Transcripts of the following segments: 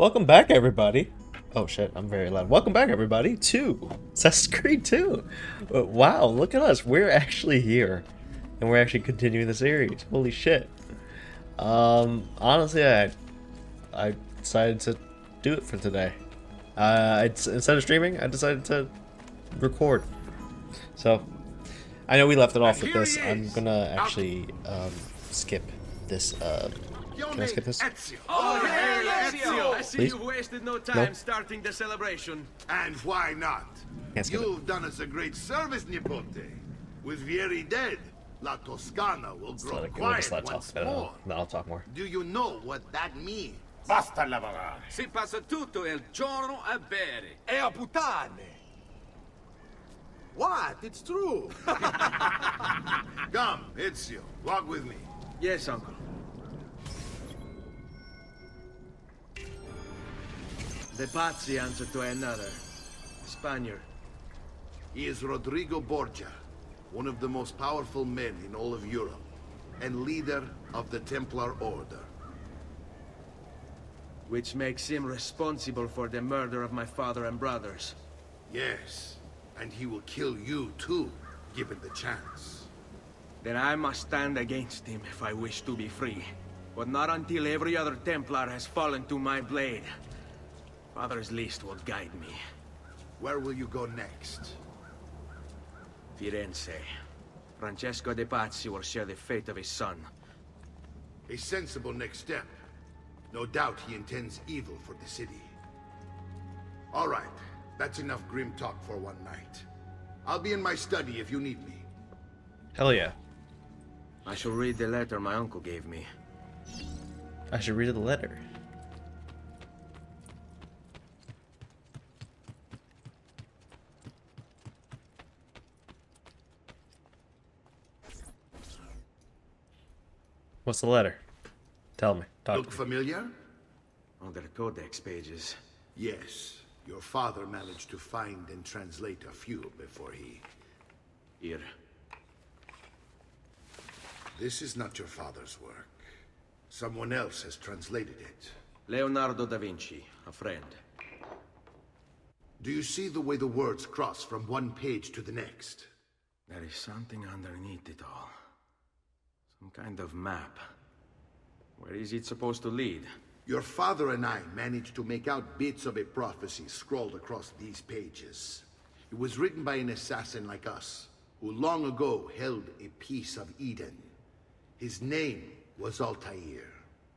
Welcome back, everybody. Oh shit, I'm very loud. Welcome back, everybody, to Assassin's Creed 2. Wow, look at us. We're actually here, and we're actually continuing the series. Holy shit. Honestly, I decided to do it for today. Instead of streaming, I decided to record. So, I know we left it off with this. I'm gonna actually skip this. Can I skip this? Ezio. Oh, hey, Ezio! I see Please? you wasted no time No. starting the celebration. And why not? Can't skip it. You've done us a great service, Nipote. With Vieri dead, La Toscana will Just grow let it go. quiet Just let it talk. once more. Then I'll talk more. Do you know what that means? Basta lavorare. Si passa tutto il giorno a bere. E a puttane. What? It's true. Come, Ezio, walk with me. Yes, uncle. The Pazzi answer to another. Spaniard. He is Rodrigo Borgia, one of the most powerful men in all of Europe, and leader of the Templar Order. Which makes him responsible for the murder of my father and brothers. Yes, and he will kill you too, given the chance. Then I must stand against him if I wish to be free. But not until every other Templar has fallen to my blade. Father's list will guide me. Where will you go next? Firenze. Francesco de Pazzi will share the fate of his son. A sensible next step. No doubt he intends evil for the city. All right, that's enough grim talk for one night. I'll be in my study if you need me. Hell yeah. I shall read the letter my uncle gave me. I should read the letter. What's the letter? Tell me. Talk Look to me. familiar? On the codex pages. Yes. Your father managed to find and translate a few before he... Here. This is not your father's work. Someone else has translated it. Leonardo da Vinci, a friend. Do you see the way the words cross from one page to the next? There is something underneath it all. Some kind of map. Where is it supposed to lead? Your father and I managed to make out bits of a prophecy scrawled across these pages. It was written by an assassin like us, who long ago held a piece of Eden. His name was Altair.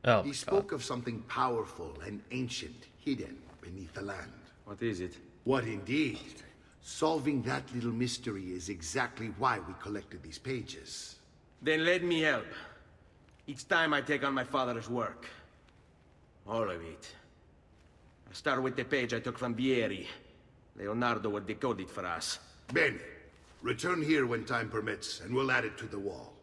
Oh, He spoke of something powerful and ancient hidden beneath the land. What is it? What indeed? Solving that little mystery is exactly why we collected these pages. Then let me help. Each time I take on my father's work. All of it. I'll start with the page I took from Vieri. Leonardo will decode it for us. Bene. Return here when time permits, and we'll add it to the wall.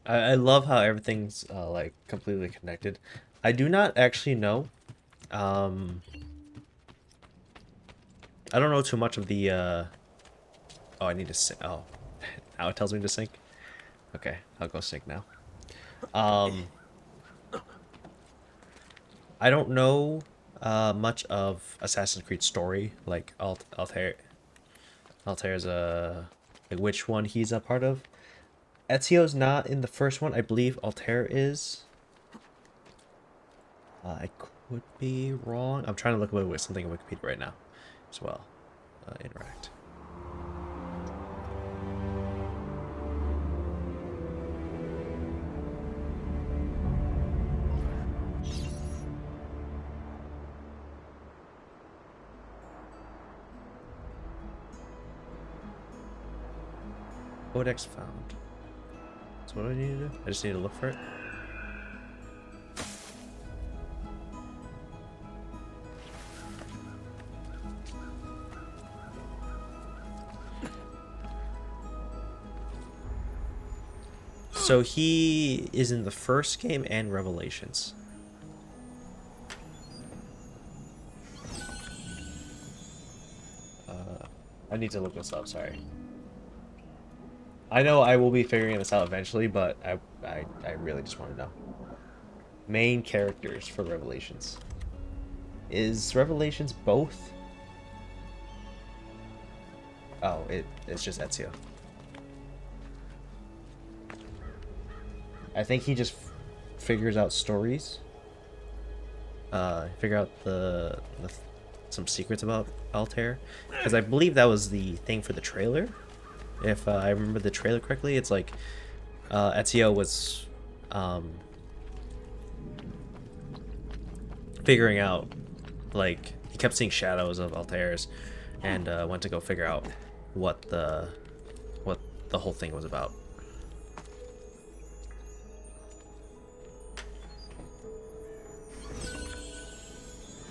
I love how everything's like completely connected. I do not actually know. I don't know too much of the. Oh, I need to sync. Oh, now it tells me to sync. Okay, I'll go sync now. I don't know much of Assassin's Creed story, like Altair's like which one he's a part of. Ezio's not in the first one. I believe Altair is. I could be wrong. I'm trying to look at something on Wikipedia right now as well. Interact. Codex found. So what do I need to do? I just need to look for it. So he is in the first game and Revelations. I need to look this up, sorry. I know I will be figuring this out eventually, but I really just want to know. Main characters for Revelations. Is Revelations both? Oh, it's just Ezio. I think he just figures out stories. Figure out some secrets about Altair, because I believe that was the thing for the trailer. If I remember the trailer correctly, it's like Ezio was figuring out, like, he kept seeing shadows of Altair's, and went to go figure out what the whole thing was about.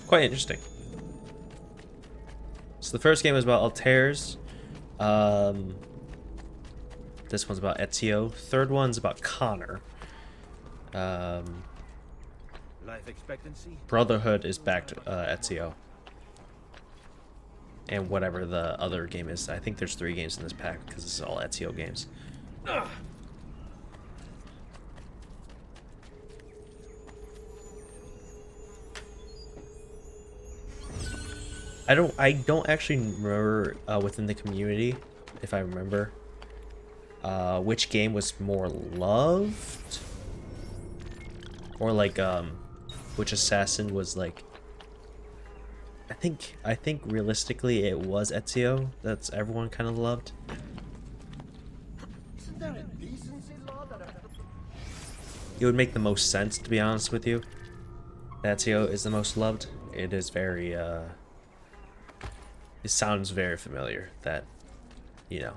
Quite interesting. So the first game was about Altair's. This one's about Ezio. Third one's about Connor. Life expectancy? Brotherhood is back to Ezio. And whatever the other game is. I think there's 3 games in this pack because this is all Ezio games. I don't actually remember within the community, if I remember, which game was more loved, or like which assassin was like. I think realistically it was Ezio that's everyone kind of loved. Isn't there a decency law that It would make the most sense, to be honest with you. Ezio is the most loved. It is very it sounds very familiar that, you know,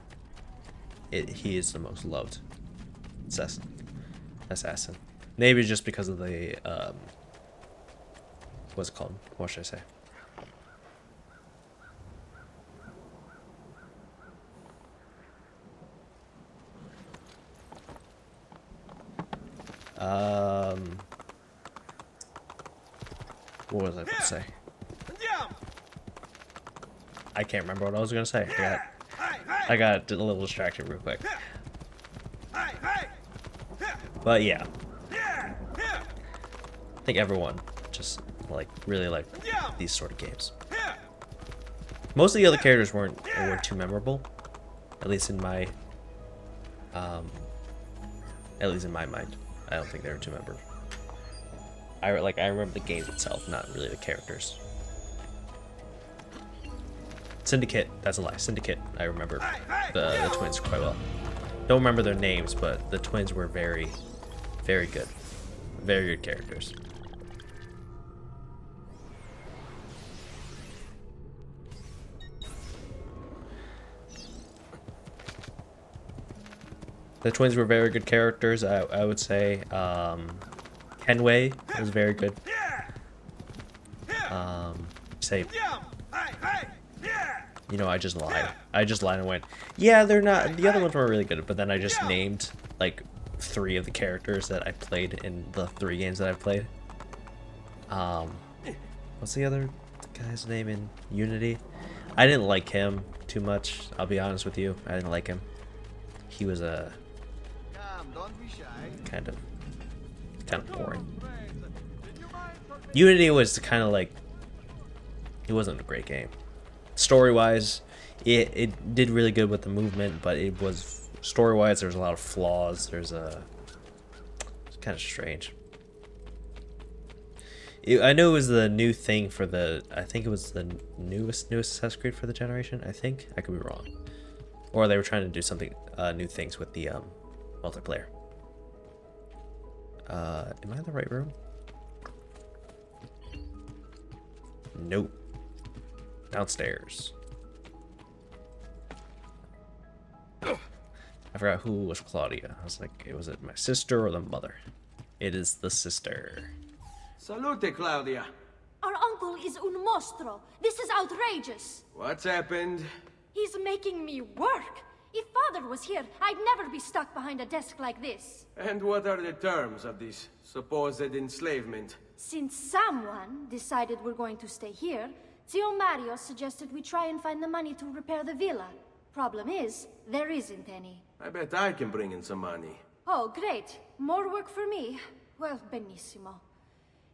he is the most loved assassin. Maybe just because of the what's it called? What should I say? What was I going to say? I can't remember what I was going to say. I got a little distracted real quick. But yeah. I think everyone just really like these sort of games. Most of the other characters weren't too memorable. At least in my mind. I don't think they were too memorable. I remember the game itself, not really the characters. Syndicate, that's a lie. Syndicate, I remember the twins quite well. Don't remember their names, but the twins were very, very good. Very good characters. The twins were very good characters. I would say Kenway was very good. Say, you know, I just lied. I just lied and went, yeah, they're not. The other ones were really good, but then I just named like 3 of the characters that I played in the 3 games that I've played. What's the other guy's name in Unity? I didn't like him too much. I'll be honest with you. I didn't like him. He was a kind of boring. Unity was kind of like, it wasn't a great game. Story-wise, it did really good with the movement, but it was story-wise there's a lot of flaws. It's kind of strange. I know it was the new thing for I think it was the newest Assassin's Creed for the generation. I think I could be wrong, or they were trying to do something new things with the multiplayer. Am I in the right room? Nope. Downstairs. I forgot who was Claudia. I was like, was it my sister or the mother? It is the sister. Salute, Claudia. Our uncle is un mostro. This is outrageous. What's happened? He's making me work. If Father was here, I'd never be stuck behind a desk like this. And what are the terms of this supposed enslavement? Since someone decided we're going to stay here, Zio Mario suggested we try and find the money to repair the villa. Problem is, there isn't any. I bet I can bring in some money. Oh, great. More work for me. Well, benissimo.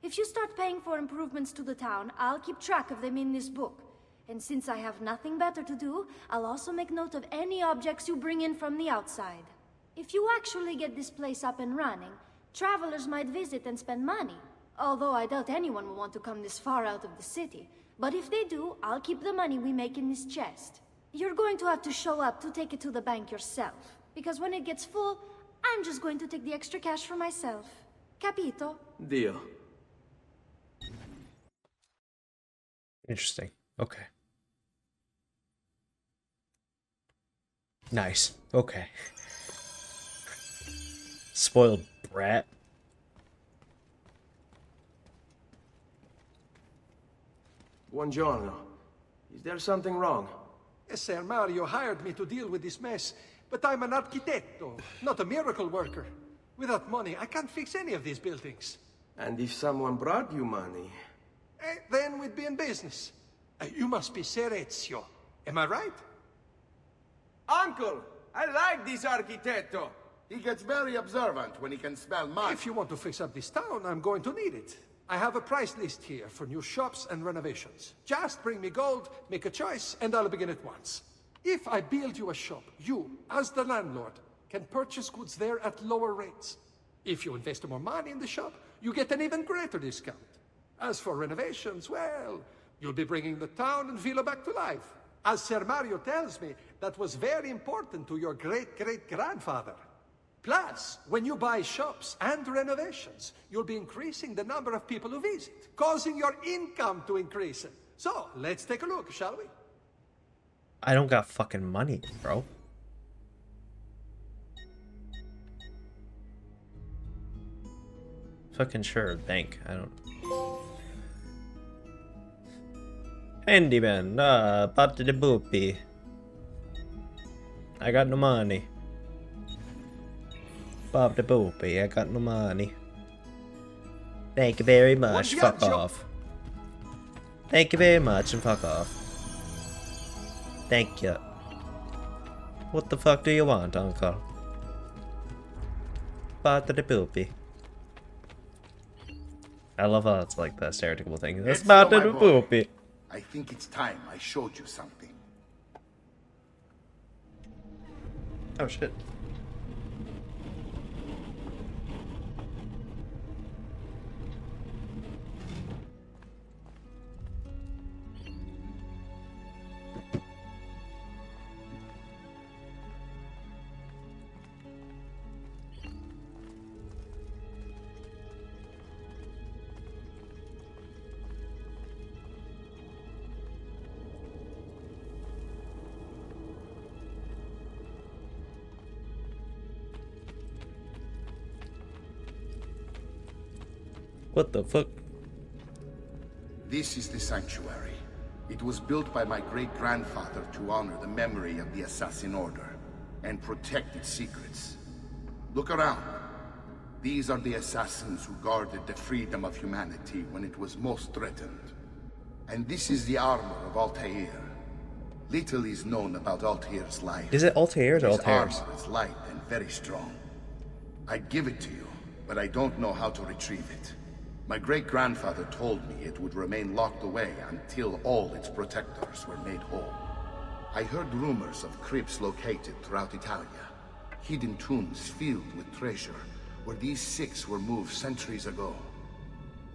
If you start paying for improvements to the town, I'll keep track of them in this book. And since I have nothing better to do, I'll also make note of any objects you bring in from the outside. If you actually get this place up and running, travelers might visit and spend money. Although I doubt anyone will want to come this far out of the city. But if they do, I'll keep the money we make in this chest. You're going to have to show up to take it to the bank yourself. Because when it gets full, I'm just going to take the extra cash for myself. Capito? Deal. Interesting. Okay. Nice. Okay. Spoiled brat. Buongiorno. Is there something wrong? Yes, Sir Mario hired me to deal with this mess, but I'm an architetto, not a miracle worker. Without money, I can't fix any of these buildings. And if someone brought you money? Then we'd be in business. You must be Ser Ezio. Am I right? Uncle! I like this architetto! He gets very observant when he can smell mud. If you want to fix up this town, I'm going to need it. I have a price list here for new shops and renovations. Just bring me gold, make a choice, and I'll begin at once. If I build you a shop, you, as the landlord, can purchase goods there at lower rates. If you invest more money in the shop, you get an even greater discount. As for renovations, well, you'll be bringing the town and villa back to life. As Ser Mario tells me, that was very important to your great-great-grandfather. Plus, when you buy shops and renovations, you'll be increasing the number of people who visit, causing your income to increase. So, let's take a look, shall we? I don't got fucking money, bro. Fucking sure, bank. I don't. Handyman, about the boopy. I got no money. Bob the boopy, I got no money. Thank you very much, fuck off. Thank you very much and fuck off. Thank you. What the fuck do you want, uncle? Bob the boopy. I love how it's like the stereotypical thing. That's about the boopy. I think it's time I showed you something. Oh shit. What the fuck? This is the sanctuary. It was built by my great-grandfather to honor the memory of the Assassin Order and protect its secrets. Look around. These are the assassins who guarded the freedom of humanity when it was most threatened. And this is the armor of Altair. Little is known about Altair's life. Is it Altair's or His Altair's? armor is light and very strong. I'd give it to you, but I don't know how to retrieve it. My great-grandfather told me it would remain locked away until all its protectors were made whole. I heard rumors of crypts located throughout Italia, hidden tombs filled with treasure, where these six were moved centuries ago.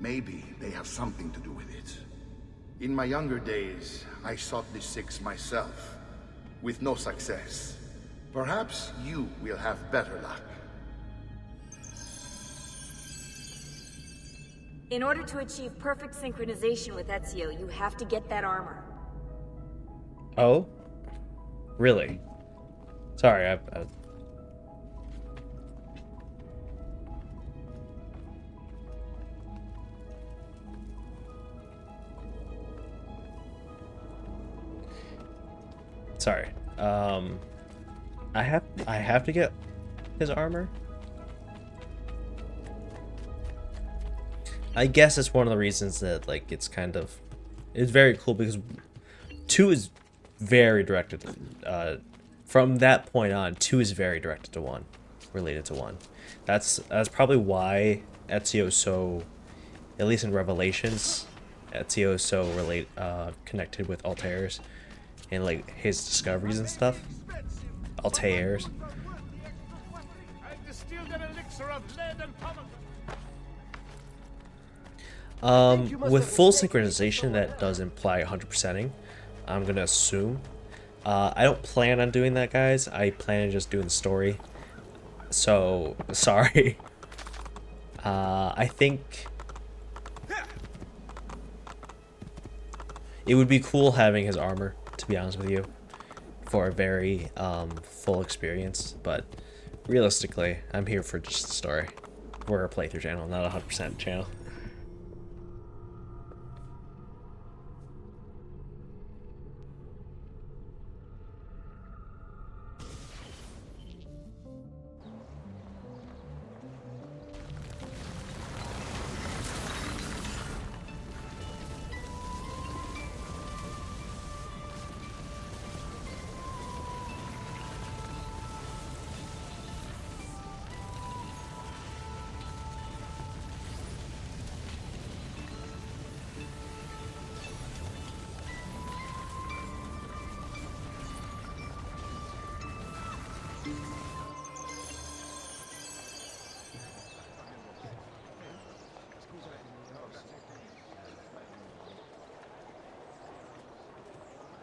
Maybe they have something to do with it. In my younger days, I sought the six myself, with no success. Perhaps you will have better luck. In order to achieve perfect synchronization with Ezio, you have to get that armor. Oh? Really? Sorry, I... Sorry. I have to get his armor? I guess it's one of the reasons that, like, it's very cool because 2 is very directed from that point on, 2 is very directed to 1, related to 1. That's probably why Ezio is so, at least in Revelations, Ezio is so connected with Altair's and like his discoveries and stuff. Altair's. With full synchronization, that does imply 100%ing. I'm gonna assume. I don't plan on doing that, guys. I plan on just doing the story. So, sorry. I think it would be cool having his armor, to be honest with you, for a very full experience. But realistically, I'm here for just the story. We're a playthrough channel, not a 100% channel.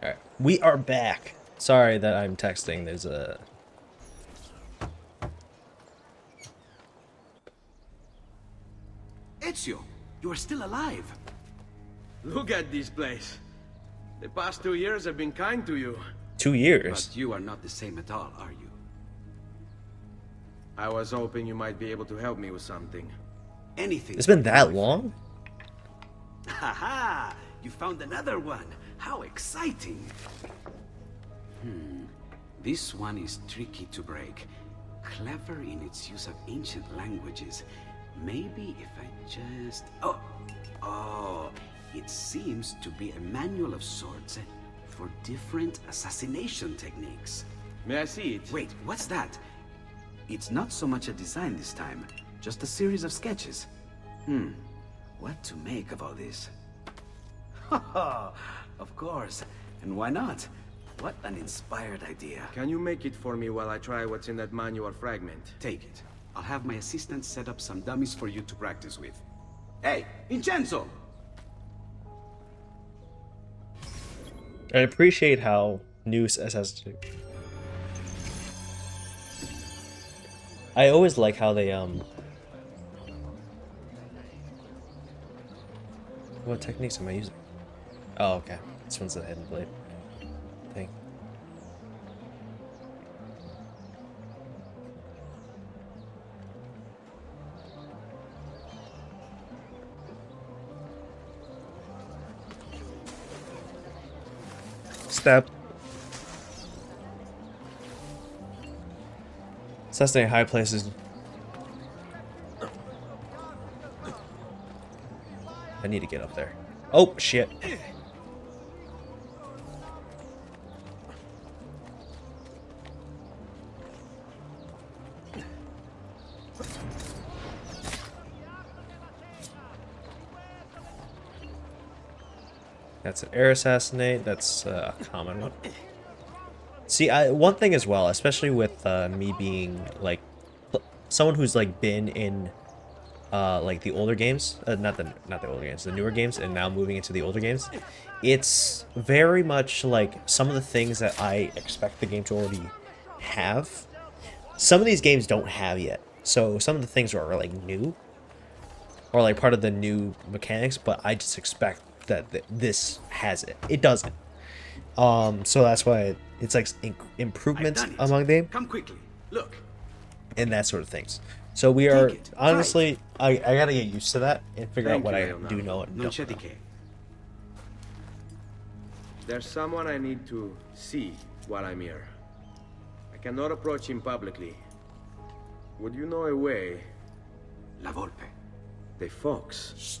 Alright, we are back. Sorry that I'm texting. There's a... Ezio, you are still alive. Look at this place. The past 2 years have been kind to you. 2 years? But you are not the same at all, are you? I was hoping you might be able to help me with something. Anything. It's been that long? Haha! You found another one. How exciting! This one is tricky to break. Clever in its use of ancient languages. Maybe if I just... Oh, it seems to be a manual of sorts for different assassination techniques. May I see it? Wait, what's that? It's not so much a design this time, just a series of sketches. What to make of all this? Haha, of course. And why not? What an inspired idea. Can you make it for me while I try what's in that manual fragment? Take it. I'll have my assistant set up some dummies for you to practice with. Hey, Vincenzo! I appreciate how new SS2. I always like how they what techniques am I using? Oh, okay. This one's a hidden blade thing. Step. Assassinating high places. I need to get up there. Oh, shit. That's an air assassinate. That's a common one. See, one thing as well, especially with me being like someone who's like been in like the older games, not the older games, the newer games, and now moving into the older games, it's very much like some of the things that I expect the game to already have. Some of these games don't have yet, so some of the things are like new, or like part of the new mechanics. But I just expect that this has it. It doesn't. So that's why it's like improvements among them. Come quickly. Look. And that sort of things. So we are honestly, I gotta get used to that and figure out what I do know and don't know. There's someone I need to see while I'm here. I cannot approach him publicly. Would you know a way? La Volpe. The fox. Shh.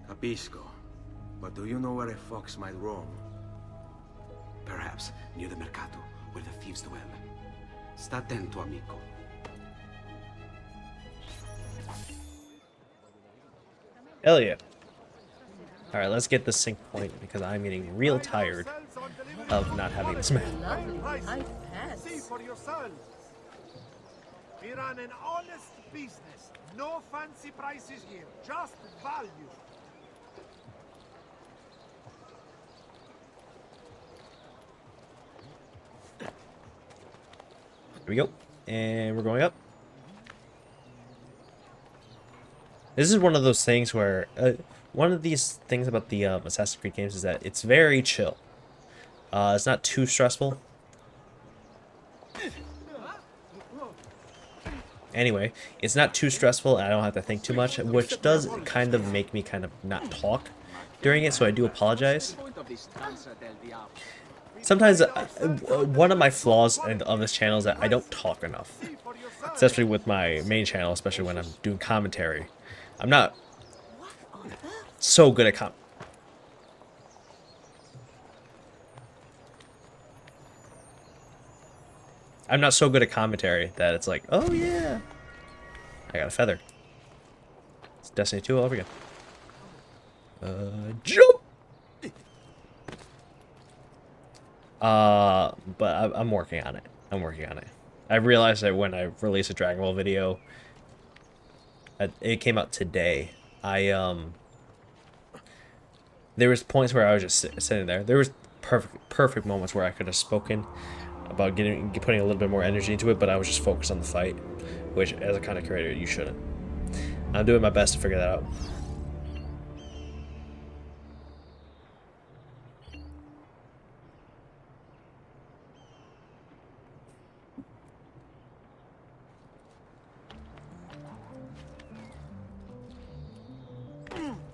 Capisco. But do you know where a fox might roam? Perhaps near the Mercato where the thieves dwell. Sta attento, amico. Hell yeah. Alright, let's get the sync point because I'm getting real tired of not having this map. See for yourselves. We run an honest business. No fancy prices here, just value. Here we go. And we're going up. This is one of those things where one of these things about the Assassin's Creed games is that it's very chill. It's not too stressful. Anyway, it's not too stressful and I don't have to think too much, which does kind of make me kind of not talk during it, so I do apologize. Sometimes one of my flaws of this channel is that I don't talk enough, especially with my main channel, especially when I'm doing commentary. I'm not so good at I'm not so good at commentary that it's like, oh yeah, I got a feather. It's Destiny 2 all over again. Jump! But I'm working on it. I'm working on it. I realized that when I released a Dragon Ball video, it came out today. There was points where I was just sitting there. There was perfect moments where I could have spoken about putting a little bit more energy into it, but I was just focused on the fight, which as a content creator you shouldn't. I'm doing my best to figure that out.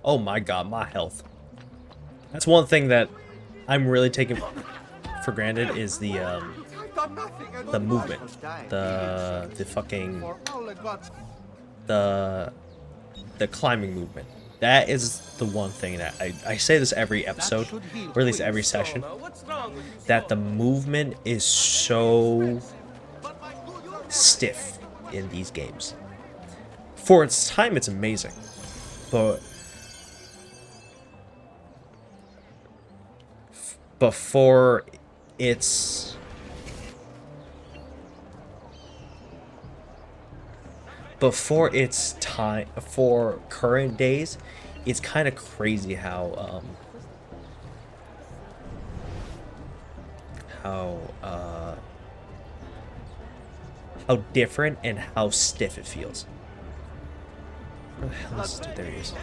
Oh my god, my health. That's one thing that I'm really taking for granted is the movement. The climbing movement. That is the one thing that I say this every episode, or at least every session, that the movement is so stiff in these games. For its time, it's amazing, but before its time, for current days, it's kind of crazy how different and how stiff it feels. What the hell is, there he is.